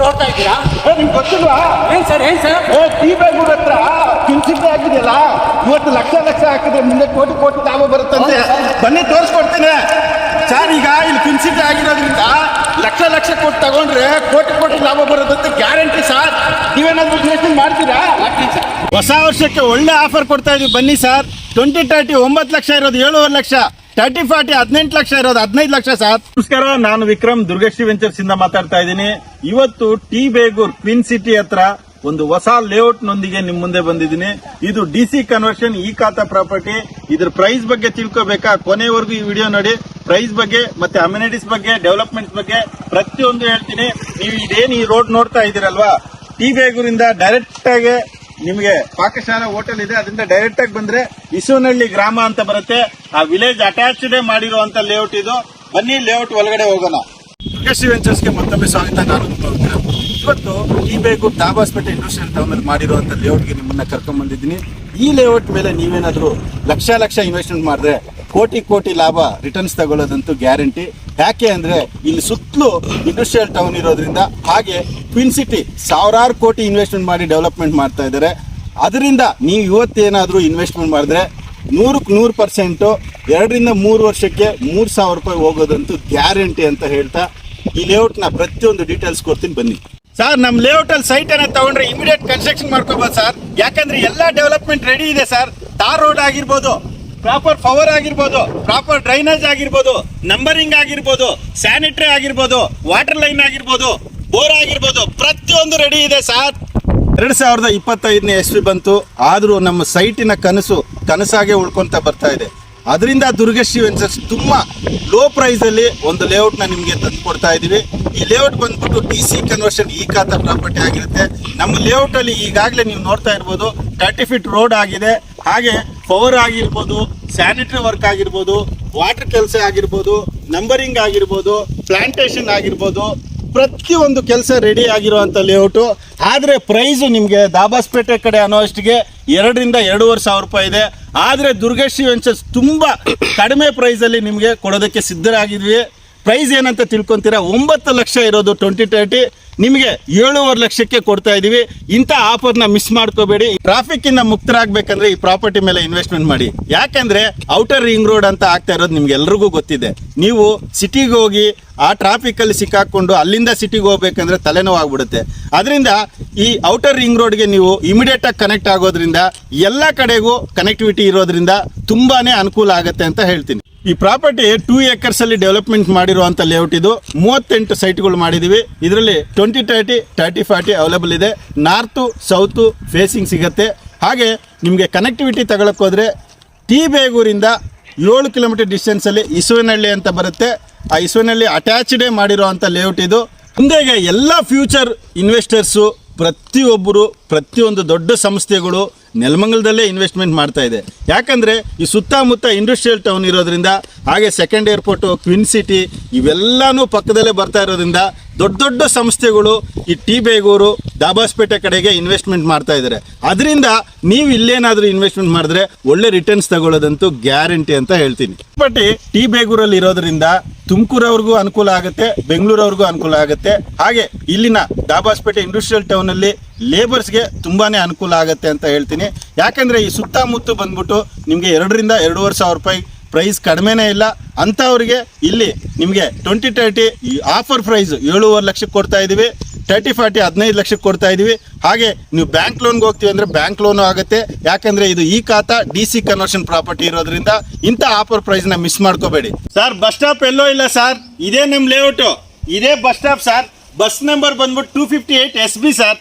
ನೋಡ್ತಾ ಇದ್ದೀರಾ? ನಿಮ್ಗೆ ಗೊತ್ತಿಲ್ವಾ? ಏನ್ ಸರ್ ಟಿ ಬೇಗೂರ್ ಹತ್ರ ಕಿನ್ಸಿಟಿ ಆಗಿದೆಯಲ್ಲ, ಇವತ್ತು ಲಕ್ಷ ಹಾಕಿದ್ರೆ ಮುಂದೆ ಕೋಟಿ ಲಾಭ ಬರುತ್ತಂತೆ. ಬನ್ನಿ ತೋರಿಸ್ಕೊಡ್ತೇನೆ ಸರ್. ಈಗ ಇಲ್ಲಿ ಕಿನ್ಸಿಟಿ ಆಗಿರೋದ್ರಿಂದ ಲಕ್ಷ ಕೊಟ್ಟು ತಗೊಂಡ್ರೆ ಕೋಟಿ ಲಾಭ ಬರುತ್ತಂತೆ ಗ್ಯಾರಂಟಿ ಸರ್. ನೀವೇನಾದ್ರೂ ಇನ್ವೆಸ್ಟಿಂಗ್ ಮಾಡ್ತೀರಾ? ಹೊಸ ವರ್ಷಕ್ಕೆ ಒಳ್ಳೆ ಆಫರ್ ಕೊಡ್ತಾ ಇದೀವಿ, ಬನ್ನಿ ಸರ್. 2030 9 ಲಕ್ಷ ಇರೋದು 7.5 ಲಕ್ಷ, 30-40 18 ಲಕ್ಷ ಇರೋದು 15 ಲಕ್ಷ ಸರ್. ನಮಸ್ಕಾರ, ನಾನು ವಿಕ್ರಮ್ ದುರ್ಗಶ್ರೀ ವೆಂಚರ್ಸ್ ಇಂದ ಮಾತಾಡ್ತಾ ಇದ್ದೀನಿ. ಇವತ್ತು ಟಿ ಬೇಗೂರ್ ಕ್ವೀನ್ ಸಿಟಿ ಹತ್ರ ಒಂದು ಹೊಸ ಲೇಔಟ್ ನೊಂದಿಗೆ ನಿಮ್ ಮುಂದೆ ಬಂದಿದ್ದೀನಿ. ಇದು ಡಿಸಿ ಕನ್ವರ್ಷನ್ ಈ ಖಾತಾ ಪ್ರಾಪರ್ಟಿ. ಇದ್ರ ಪ್ರೈಸ್ ಬಗ್ಗೆ ತಿಳ್ಕೋಬೇಕಾ? ಕೊನೆವರೆಗೂ ಈ ವಿಡಿಯೋ ನೋಡಿ. ಪ್ರೈಸ್ ಬಗ್ಗೆ ಮತ್ತೆ ಅಮ್ಯುನಿಟೀಸ್ ಬಗ್ಗೆ, ಡೆವಲಪ್ಮೆಂಟ್ ಬಗ್ಗೆ ಪ್ರತಿಯೊಂದು ಹೇಳ್ತೀನಿ. ನೀವು ಇದೇನು ಈ ರೋಡ್ ನೋಡ್ತಾ ಇದ್ದೀರಲ್ವಾ, ಟಿ ಬೇಗೂರಿಂದ ಡೈರೆಕ್ಟ್ ಆಗಿ ನಿಮಗೆ ಪಾಕಶಾಲಾ ಹೋಟೆಲ್ ಇದೆ, ಅದರಿಂದ ಡೈರೆಕ್ಟ್ ಆಗಿ ಬಂದ್ರೆ ಇಸುವನಹಳ್ಳಿ ಗ್ರಾಮ ಅಂತ ಬರುತ್ತೆ. ಆ ವಿಲೇಜ್ ಅಟ್ಯಾಚ್ಡ್ ಮಾಡಿರುವಂತ ಲೇಔಟ್ ಇದು. ಬನ್ನಿ ಲೇಔಟ್ ಒಳಗಡೆ ಹೋಗೋಣ. ದುರ್ಗಶ್ರೀ ವೆಂಚರ್ಸ್ಗೆ ಮತ್ತೊಮ್ಮೆ ಸ್ವಾಗತ. ನಾನು ಇವತ್ತು T Begur Dabaspete industrial town ಅಲ್ಲಿ ಮಾಡಿರುವಂತ ಲೇಔಟ್ಗೆ ನಿಮ್ಮನ್ನ ಕರ್ಕೊಂಡ್ ಬಂದಿದ್ದೀನಿ. ಈ ಲೇಔಟ್ ಮೇಲೆ ನೀವೇನಾದ್ರೂ ಲಕ್ಷ ಇನ್ವೆಸ್ಟ್ಮೆಂಟ್ ಮಾಡಿದ್ರೆ ಕೋಟಿ ಲಾಭ ರಿಟರ್ನ್ಸ್ ತಗೊಳ್ಳೋದಂತೂ ಗ್ಯಾರಂಟಿ. ಯಾಕೆ ಅಂದ್ರೆ ಇಲ್ಲಿ ಸುತ್ತಲೂ ಇಂಡಸ್ಟ್ರಿಯಲ್ ಟೌನ್ ಇರೋದ್ರಿಂದ, ಹಾಗೆ ಕ್ವೀನ್ ಸಿಟಿ ಸಾವಿರಾರು ಕೋಟಿ ಇನ್ವೆಸ್ಟ್ಮೆಂಟ್ ಮಾಡಿ ಡೆವಲಪ್ಮೆಂಟ್ ಮಾಡ್ತಾ ಇದ್ದಾರೆ. ಅದರಿಂದ ನೀವು ಇವತ್ತೇನಾದ್ರೂ ಇನ್ವೆಸ್ಟ್ಮೆಂಟ್ ಮಾಡಿದ್ರೆ 100% 2 ರಿಂದ 3 ವರ್ಷಕ್ಕೆ 3,000 ರೂಪಾಯಿ ಹೋಗೋದಂತೂ ಗ್ಯಾರಂಟಿ ಅಂತ ಹೇಳ್ತಾ ಈ ಲೇಔಟ್ ನ ಪ್ರತಿಯೊಂದು ಡೀಟೇಲ್ಸ್ ಕೊಡ್ತೀನಿ, ಬನ್ನಿ ಸರ್. ನಮ್ ಲೇಔಟ್ ಅಲ್ಲಿ ಸೈಟ್ ಅನ್ನ ತಗೊಂಡ್ರೆ ಇಮಿಡಿಯೇಟ್ ಕನ್ಸ್ಟ್ರಕ್ಷನ್ ಮಾಡ್ಕೋಬಹುದು ಸರ್. ಯಾಕಂದ್ರೆ ಎಲ್ಲಾ ಡೆವಲಪ್ಮೆಂಟ್ ರೆಡಿ ಇದೆ ಸರ್. ಟಾರ್ ರೋಡ್ ಆಗಿರ್ಬೋದು, ಪ್ರಾಪರ್ ಪವರ್ ಆಗಿರ್ಬೋದು, ಪ್ರಾಪರ್ ಡ್ರೈನೇಜ್ ಆಗಿರ್ಬೋದು, ನಂಬರಿಂಗ್ ಆಗಿರ್ಬೋದು, ಸ್ಯಾನಿಟರಿ ಆಗಿರ್ಬೋದು, ವಾಟರ್ ಲೈನ್ ಆಗಿರ್ಬೋದು, ಬೋರ್ ಆಗಿರ್ಬೋದು, ಪ್ರತಿಯೊಂದು ರೆಡಿ ಇದೆ ಸರ್. 2025 SV ಬಂತು, ಆದ್ರೂ ನಮ್ಮ ಸೈಟಿನ ಕನಸಾಗೆ ಉಳ್ಕೊಂತ ಬರ್ತಾ ಇದೆ. ಅದರಿಂದ ದುರ್ಗಶ್ರೀ ವೆಂಚರ್ಸ್ ತುಂಬಾ ಲೋ ಪ್ರೈಸ್ ಅಲ್ಲಿ ಒಂದು ಲೇಔಟ್ ನ ನಿಮ್ಗೆ ತಂದು ಕೊಡ್ತಾ ಇದೀವಿ. ಈ ಲೇಔಟ್ ಬಂದ್ಬಿಟ್ಟು ಡಿಸಿ ಕನ್ವರ್ಷನ್ ಈ ಖಾತಾ ಪ್ರಾಪರ್ಟಿ ಆಗಿರುತ್ತೆ. ನಮ್ಮ ಲೇಔಟ್ ಅಲ್ಲಿ ಈಗಾಗಲೇ ನೀವು ನೋಡ್ತಾ ಇರ್ಬೋದು 30 ಫೀಟ್ ರೋಡ್ ಆಗಿದೆ. ಹಾಗೆ ಪವರ್ ಆಗಿರ್ಬೋದು, ಸ್ಯಾನಿಟರಿ ವರ್ಕ್ ಆಗಿರ್ಬೋದು, ವಾಟರ್ ಕೆಲಸ ಆಗಿರ್ಬೋದು, ನಂಬರಿಂಗ್ ಆಗಿರ್ಬೋದು, ಪ್ಲಾಂಟೇಶನ್ ಆಗಿರ್ಬೋದು, ಪ್ರತಿಯೊಂದು ಕೆಲಸ ರೆಡಿ ಆಗಿರುವಂತ ಲೇಔಟ್. ಆದ್ರೆ ಪ್ರೈಸ್ ನಿಮ್ಗೆ ದಾಬಾಸ್ಪೇಟೆ ಕಡೆ ಅನ್ನೋ ಅಷ್ಟಿಗೆ 2 ರಿಂದ 2.5 ಸಾವಿರ ರೂಪಾಯಿ ಇದೆ. ಆದ್ರೆ ದುರ್ಗಶ್ರೀ ವೆಂಚರ್ಸ್ ತುಂಬಾ ಕಡಿಮೆ ಪ್ರೈಸ್ ಅಲ್ಲಿ ನಿಮ್ಗೆ ಕೊಡೋದಕ್ಕೆ ಸಿದ್ಧರಾಗಿದ್ವಿ. ಪ್ರೈಸ್ ಏನಂತ ತಿಳ್ಕೊಂತೀರಾ? 9 ಲಕ್ಷ ಇರೋದು 2030 ನಿಮಗೆ 7.5 ಲಕ್ಷಕ್ಕೆ ಕೊಡ್ತಾ ಇದೀವಿ. ಇಂಥ ಆಫರ್ನ ಮಿಸ್ ಮಾಡ್ಕೋಬೇಡಿ. ಟ್ರಾಫಿಕ್ ಇಂದ ಮುಕ್ತರಾಗಬೇಕಂದ್ರೆ ಈ ಪ್ರಾಪರ್ಟಿ ಮೇಲೆ ಇನ್ವೆಸ್ಟ್ಮೆಂಟ್ ಮಾಡಿ. ಯಾಕಂದ್ರೆ ಔಟರ್ ರಿಂಗ್ ರೋಡ್ ಅಂತ ಆಗ್ತಾ ಇರೋದು ನಿಮ್ಗೆ ಎಲ್ರಿಗೂ ಗೊತ್ತಿದೆ. ನೀವು ಸಿಟಿಗೆ ಹೋಗಿ ಆ ಟ್ರಾಫಿಕ್ ಅಲ್ಲಿ ಸಿಕ್ಕಾಕೊಂಡು ಅಲ್ಲಿಂದ ಸಿಟಿಗೆ ಹೋಗ್ಬೇಕಂದ್ರೆ ತಲೆನೋವು ಆಗ್ಬಿಡುತ್ತೆ. ಅದರಿಂದ ಈ ಔಟರ್ ರಿಂಗ್ ರೋಡ್ಗೆ ನೀವು ಇಮಿಡಿಯೇಟ್ ಆಗಿ ಕನೆಕ್ಟ್ ಆಗೋದ್ರಿಂದ ಎಲ್ಲ ಕಡೆಗೂ ಕನೆಕ್ಟಿವಿಟಿ ಇರೋದ್ರಿಂದ ತುಂಬಾನೇ ಅನುಕೂಲ ಆಗುತ್ತೆ ಅಂತ ಹೇಳ್ತೀನಿ. ಈ ಪ್ರಾಪರ್ಟಿ 2 acres ಅಲ್ಲಿ ಡೆವಲಪ್ಮೆಂಟ್ ಮಾಡಿರುವಂತ ಲೇಔಟ್ ಇದು. 38 ಸೈಟ್ಗಳು ಮಾಡಿದೀವಿ. ಇದರಲ್ಲಿ 2030 30-40 ಅವೈಲೇಬಲ್ ಇದೆ. ನಾರ್ತ್ ಸೌತ್ ಫೇಸಿಂಗ್ ಸಿಗುತ್ತೆ. ಹಾಗೆ ನಿಮಗೆ ಕನೆಕ್ಟಿವಿಟಿ ತಗೊಳಕ್ ಹೋದ್ರೆ ಟಿ ಬೇಗೂರಿಂದ 7 ಕಿಲೋಮೀಟರ್ ಡಿಸ್ಟೆನ್ಸ್ ಅಲ್ಲಿ ಇಸುವನಹಳ್ಳಿ ಅಂತ ಬರುತ್ತೆ. ಆ ಇಸುವನಹಳ್ಳಿ ಅಟ್ಯಾಚ್ಡ್ ಮಾಡಿರುವಂತ ಲೇಔಟ್ ಇದು. ಮುಂದೆಗೆ ಎಲ್ಲ ಫ್ಯೂಚರ್ ಇನ್ವೆಸ್ಟರ್ಸು ಪ್ರತಿಯೊಂದು ದೊಡ್ಡ ಸಂಸ್ಥೆಗಳು ನೆಲಮಂಗಲದಲ್ಲೇ ಇನ್ವೆಸ್ಟ್ಮೆಂಟ್ ಮಾಡ್ತಾ ಇದೆ. ಯಾಕಂದರೆ ಈ ಸುತ್ತಮುತ್ತ ಇಂಡಸ್ಟ್ರಿಯಲ್ ಟೌನ್ ಇರೋದ್ರಿಂದ, ಹಾಗೆ ಸೆಕೆಂಡ್ ಏರ್ಪೋರ್ಟು, ಕ್ವೀನ್ ಸಿಟಿ ಇವೆಲ್ಲನೂ ಪಕ್ಕದಲ್ಲೇ ಬರ್ತಾ ಇರೋದ್ರಿಂದ ದೊಡ್ಡ ಸಂಸ್ಥೆಗಳು ಈ ಟಿ ಬೇಗೂರು ದಾಬಾಸ್ಪೇಟೆ ಕಡೆಗೆ ಇನ್ವೆಸ್ಟ್ಮೆಂಟ್ ಮಾಡ್ತಾ ಇದ್ದಾರೆ. ಅದರಿಂದ ನೀವು ಇಲ್ಲೇನಾದರೂ ಇನ್ವೆಸ್ಟ್ಮೆಂಟ್ ಮಾಡಿದ್ರೆ ಒಳ್ಳೆ ರಿಟರ್ನ್ಸ್ ತಗೊಳ್ಳೋದಂತೂ ಗ್ಯಾರಂಟಿ ಅಂತ ಹೇಳ್ತೀನಿ. ಬಟ್ ಟಿ ಬೇಗೂರಲ್ಲಿ ಇರೋದ್ರಿಂದ ತುಮಕೂರವ್ರಿಗೂ ಅನುಕೂಲ ಆಗುತ್ತೆ, ಬೆಂಗಳೂರವ್ರಿಗೂ ಅನುಕೂಲ ಆಗುತ್ತೆ. ಹಾಗೆ ಇಲ್ಲಿನ ದಾಬಾಸ್ಪೇಟೆ ಇಂಡಸ್ಟ್ರಿಯಲ್ ಟೌನಲ್ಲಿ ಲೇಬರ್ಸ್ಗೆ ತುಂಬಾನೇ ಅನುಕೂಲ ಆಗುತ್ತೆ ಅಂತ ಹೇಳ್ತೀನಿ. ಯಾಕಂದ್ರೆ ಈ ಸುತ್ತಮುತ್ತ ಬಂದ್ಬಿಟ್ಟು ನಿಮಗೆ 2 ರಿಂದ 2.5 ಸಾವಿರ ರೂಪಾಯಿ ಪ್ರೈಸ್ ಕಡಿಮೆನೇ ಇಲ್ಲ. ಅಂಥವ್ರಿಗೆ ಇಲ್ಲಿ ನಿಮಗೆ 2030 ಆಫರ್ ಪ್ರೈಸ್ 7.5 ಲಕ್ಷಕ್ಕೆ ಕೊಡ್ತಾ ಇದೀವಿ. 30-40 15 ಲಕ್ಷಕ್ಕೆ ಕೊಡ್ತಾ ಇದೀವಿ. ಹಾಗೆ ನೀವು ಬ್ಯಾಂಕ್ ಲೋನ್ಗೆ ಹೋಗ್ತೀವಿ ಅಂದ್ರೆ ಬ್ಯಾಂಕ್ ಲೋನು ಆಗುತ್ತೆ. ಯಾಕಂದ್ರೆ ಇದು ಈ ಖಾತಾ ಡಿಸಿ ಕನ್ವರ್ಷನ್ ಪ್ರಾಪರ್ಟಿ ಇರೋದ್ರಿಂದ ಇಂಥ ಆಫರ್ ಪ್ರೈಸ್ ನ ಮಿಸ್ ಮಾಡ್ಕೋಬೇಡಿ ಸರ್. ಬಸ್ ಸ್ಟಾಪ್ ಎಲ್ಲೋ ಇಲ್ಲ ಸರ್, ಇದೇ ನಮ್ಮ ಲೇಔಟ್, ಇದೇ bus stop sir. Bus number ಬಂದ್ಬಿಟ್ಟು 258 SB ಸರ್.